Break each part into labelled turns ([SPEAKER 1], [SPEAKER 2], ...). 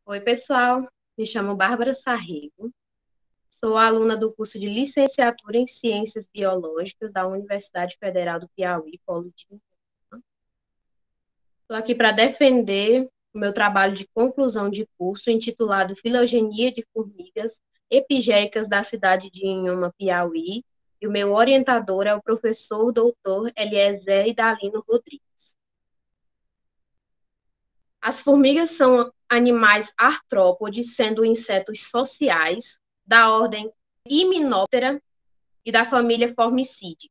[SPEAKER 1] Oi, pessoal. Me chamo Bárbara Sarrego. Sou aluna do curso de Licenciatura em Ciências Biológicas da Universidade Federal do Piauí, Polo de Minas. Estou aqui para defender o meu trabalho de conclusão de curso intitulado Filogenia de Formigas Epigéicas da cidade de Inhuma, Piauí, e o meu orientador é o professor doutor Eliezer Idalino Rodrigues. As formigas são animais artrópodes, sendo insetos sociais da ordem Hymenoptera e da família Formicidae.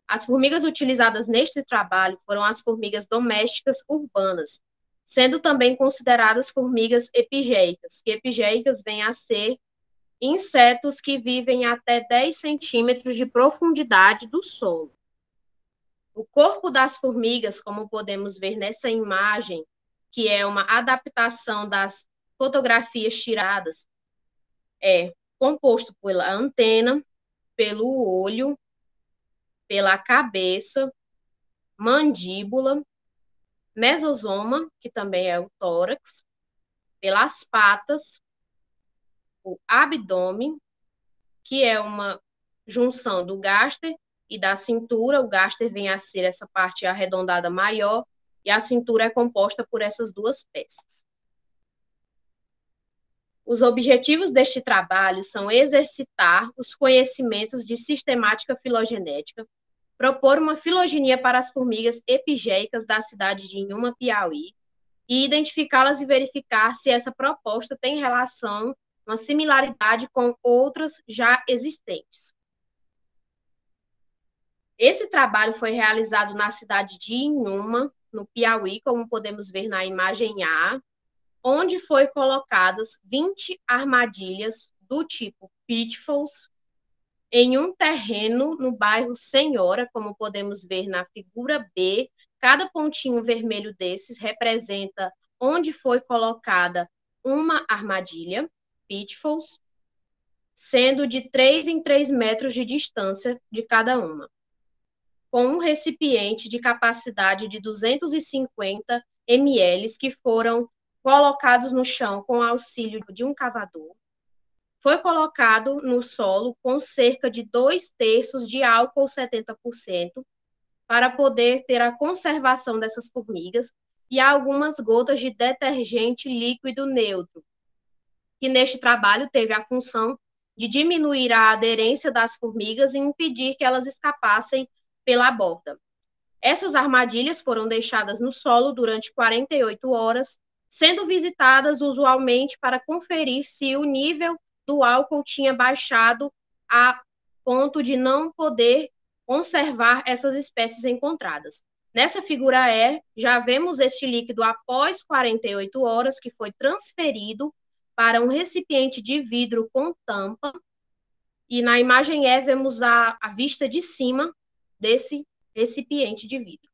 [SPEAKER 1] As formigas utilizadas neste trabalho foram as formigas domésticas urbanas, sendo também consideradas formigas epigéicas, que epigéicas vêm a ser insetos que vivem até 10 centímetros de profundidade do solo. O corpo das formigas, como podemos ver nessa imagem, que é uma adaptação das fotografias tiradas, é composto pela antena, pelo olho, pela cabeça, mandíbula, mesosoma, que também é o tórax, pelas patas, o abdômen, que é uma junção do gaster e da cintura. O gaster vem a ser essa parte arredondada maior, e a cintura é composta por essas duas peças. Os objetivos deste trabalho são exercitar os conhecimentos de sistemática filogenética, propor uma filogenia para as formigas epigéicas da cidade de Inhuma, Piauí, e identificá-las e verificar se essa proposta tem relação, uma similaridade com outras já existentes. Esse trabalho foi realizado na cidade de Inhuma, no Piauí, como podemos ver na imagem A, onde foi colocadas 20 armadilhas do tipo pitfalls em um terreno no bairro Senhora, como podemos ver na figura B. Cada pontinho vermelho desses representa onde foi colocada uma armadilha, pitfalls, sendo de 3 em 3 metros de distância de cada uma, com um recipiente de capacidade de 250 ml que foram colocados no chão com auxílio de um cavador. Foi colocado no solo com cerca de 2/3 de álcool 70%, para poder ter a conservação dessas formigas, e algumas gotas de detergente líquido neutro, que neste trabalho teve a função de diminuir a aderência das formigas e impedir que elas escapassem pela borda. Essas armadilhas foram deixadas no solo durante 48 horas, sendo visitadas usualmente para conferir se o nível do álcool tinha baixado a ponto de não poder conservar essas espécies encontradas. Nessa figura E, já vemos este líquido após 48 horas, que foi transferido para um recipiente de vidro com tampa, e na imagem E vemos a vista de cima desse recipiente de vidro.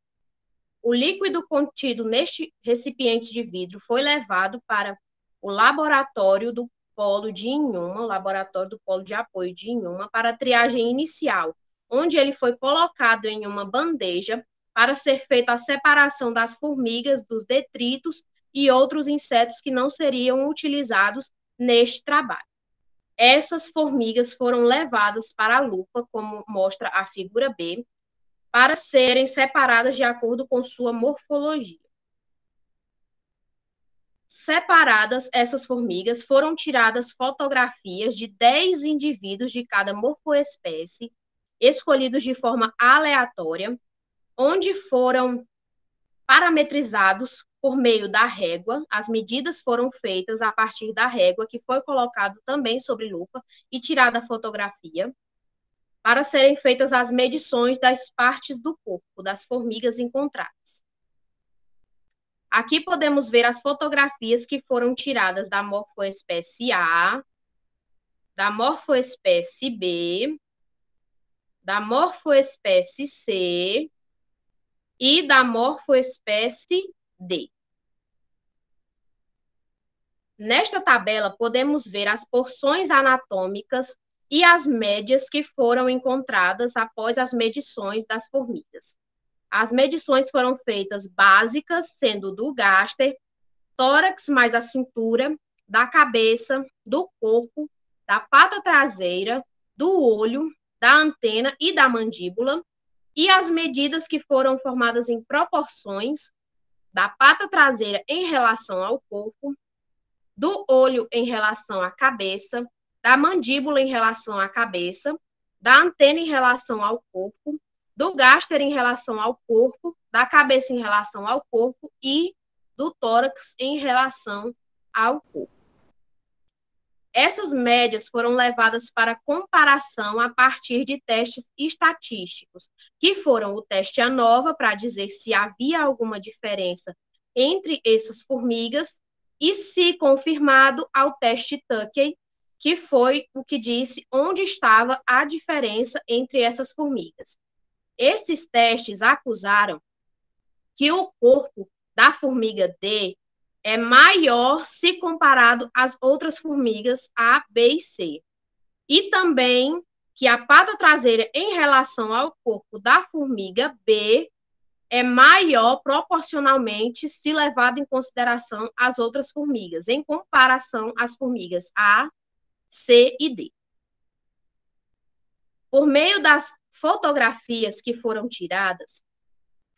[SPEAKER 1] O líquido contido neste recipiente de vidro foi levado para o laboratório do Polo de Inhuma, o laboratório do Polo de Apoio de Inhuma, para a triagem inicial, onde ele foi colocado em uma bandeja para ser feita a separação das formigas, dos detritos e outros insetos que não seriam utilizados neste trabalho. Essas formigas foram levadas para a lupa, como mostra a figura B, para serem separadas de acordo com sua morfologia. Separadas essas formigas, foram tiradas fotografias de 10 indivíduos de cada morfoespécie, escolhidos de forma aleatória, onde foram parametrizados por meio da régua. As medidas foram feitas a partir da régua, que foi colocado também sobre lupa e tirada a fotografia, para serem feitas as medições das partes do corpo das formigas encontradas. Aqui podemos ver as fotografias que foram tiradas da morfoespécie A, da morfoespécie B, da morfoespécie C e da morfoespécie D. Nesta tabela, podemos ver as porções anatômicas e as médias que foram encontradas após as medições das formigas. As medições foram feitas básicas, sendo do gaster, tórax mais a cintura, da cabeça, do corpo, da pata traseira, do olho, da antena e da mandíbula, e as medidas que foram formadas em proporções da pata traseira em relação ao corpo, do olho em relação à cabeça, da mandíbula em relação à cabeça, da antena em relação ao corpo, do gáster em relação ao corpo, da cabeça em relação ao corpo e do tórax em relação ao corpo. Essas médias foram levadas para comparação a partir de testes estatísticos, que foram o teste ANOVA, para dizer se havia alguma diferença entre essas formigas, e, se confirmado, ao teste Tukey, que foi o que disse onde estava a diferença entre essas formigas. Esses testes acusaram que o corpo da formiga D é maior se comparado às outras formigas A, B e C. E também que a pata traseira em relação ao corpo da formiga B é maior proporcionalmente se levado em consideração as outras formigas, em comparação às formigas A, C e D. Por meio das fotografias que foram tiradas,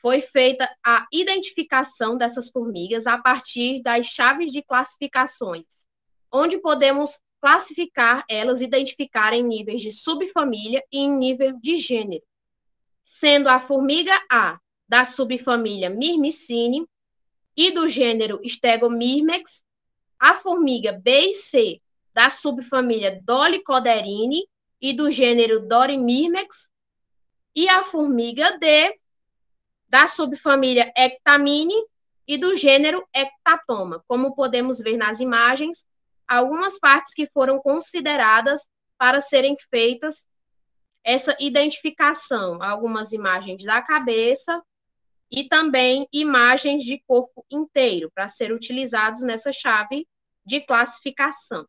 [SPEAKER 1] foi feita a identificação dessas formigas a partir das chaves de classificações, onde podemos classificar elas, identificar em níveis de subfamília e em nível de gênero, sendo a formiga A da subfamília Myrmicine e do gênero Stegomyrmex, a formiga B e C da subfamília Dolichoderine e do gênero Dorimyrmex, e a formiga D da subfamília Ectamine e do gênero Ectatoma, como podemos ver nas imagens, algumas partes que foram consideradas para serem feitas essa identificação, algumas imagens da cabeça e também imagens de corpo inteiro, para ser utilizados nessa chave de classificação.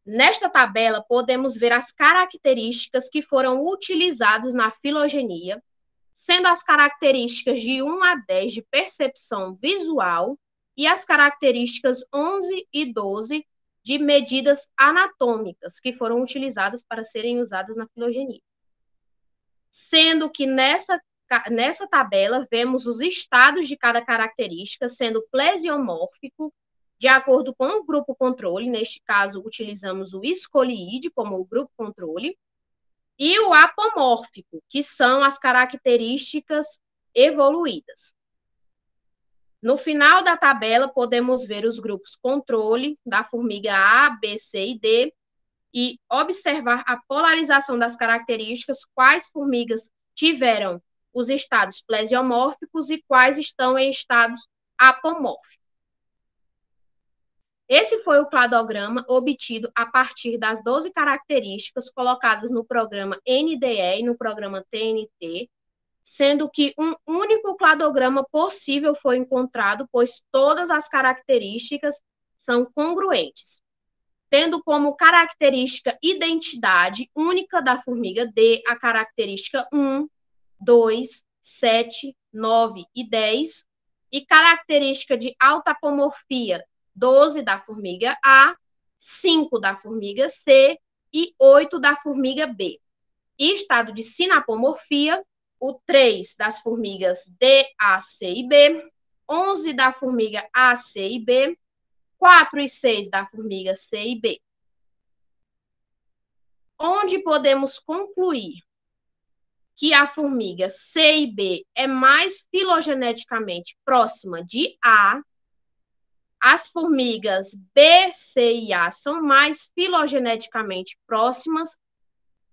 [SPEAKER 1] Nesta tabela, podemos ver as características que foram utilizadas na filogenia, sendo as características de 1 a 10 de percepção visual e as características 11 e 12 de medidas anatômicas, que foram utilizadas para serem usadas na filogenia. Sendo que nessa tabela vemos os estados de cada característica, sendo plesiomórfico, de acordo com o grupo controle, neste caso utilizamos o escoliide como o grupo controle, e o apomórfico, que são as características evoluídas. No final da tabela, podemos ver os grupos controle da formiga A, B, C e D e observar a polarização das características, quais formigas tiveram os estados plesiomórficos e quais estão em estados apomórficos. Esse foi o cladograma obtido a partir das 12 características colocadas no programa NDE e no programa TNT, sendo que um único cladograma possível foi encontrado, pois todas as características são congruentes, tendo como característica identidade única da formiga D a característica 1, 2, 7, 9 e 10, e característica de alta apomorfia 12 da formiga A, 5 da formiga C e 8 da formiga B. E estado de sinapomorfia, o 3 das formigas D, A, C e B, 11 da formiga A, C e B, 4 e 6 da formiga C e B. Onde podemos concluir que a formiga C e B é mais filogeneticamente próxima de A, as formigas B, C e A são mais filogeneticamente próximas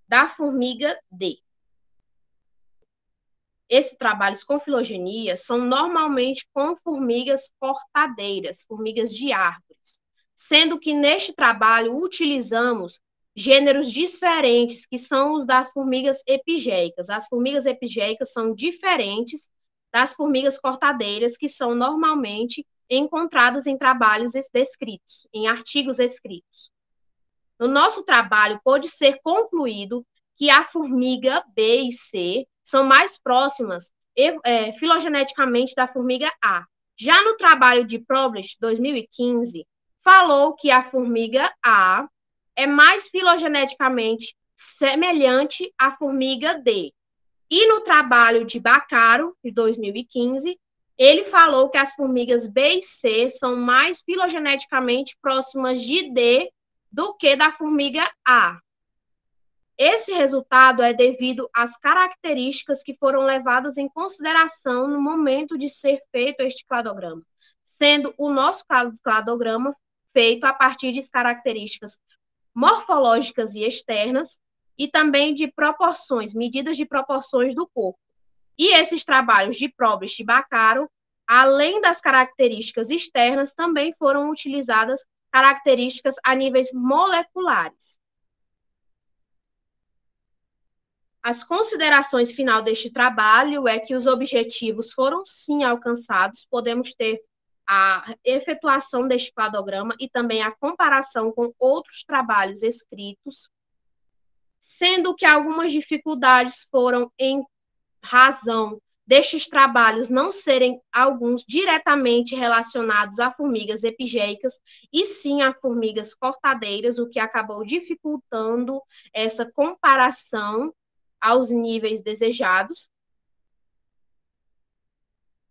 [SPEAKER 1] da formiga D. Esses trabalhos com filogenia são normalmente com formigas cortadeiras, formigas de árvores, sendo que neste trabalho utilizamos gêneros diferentes, que são os das formigas epigéicas. As formigas epigéicas são diferentes das formigas cortadeiras, que são normalmente encontradas em trabalhos descritos, em artigos escritos. No nosso trabalho, pode ser concluído que a formiga B e C são mais próximas filogeneticamente da formiga A, Já no trabalho de Probles, 2015, falou que a formiga A é mais filogeneticamente semelhante à formiga D. E no trabalho de Baccaro, de 2015, ele falou que as formigas B e C são mais filogeneticamente próximas de D do que da formiga A. Esse resultado é devido às características que foram levadas em consideração no momento de ser feito este cladograma, sendo o nosso cladograma feito a partir de características morfológicas e externas, e também de proporções, medidas de proporções do corpo. E esses trabalhos de Probles e Baccaro, além das características externas, também foram utilizadas características a níveis moleculares. As considerações final deste trabalho é que os objetivos foram sim alcançados, podemos ter a efetuação deste cladograma e também a comparação com outros trabalhos escritos, sendo que algumas dificuldades foram em razão destes trabalhos não serem alguns diretamente relacionados a formigas epigéicas, e sim a formigas cortadeiras, o que acabou dificultando essa comparação aos níveis desejados.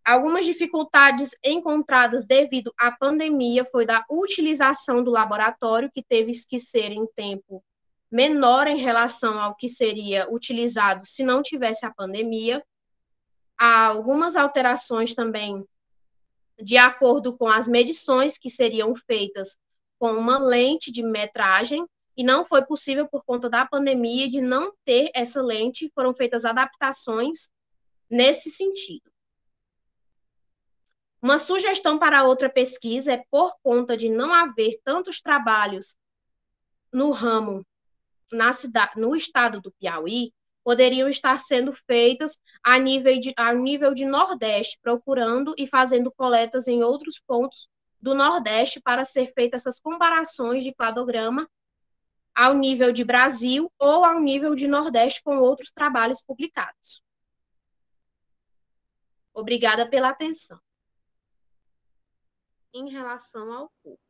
[SPEAKER 1] Algumas dificuldades encontradas devido à pandemia foi da utilização do laboratório, que teve que ser em tempo menor em relação ao que seria utilizado se não tivesse a pandemia. Há algumas alterações também de acordo com as medições que seriam feitas com uma lente de metragem, e não foi possível por conta da pandemia de não ter essa lente, foram feitas adaptações nesse sentido. Uma sugestão para outra pesquisa é, por conta de não haver tantos trabalhos no ramo no estado do Piauí, poderiam estar sendo feitas a nível de Nordeste, procurando e fazendo coletas em outros pontos do Nordeste para ser feitas essas comparações de cladograma ao nível de Brasil ou ao nível de Nordeste com outros trabalhos publicados. Obrigada pela atenção. Em relação ao corpo.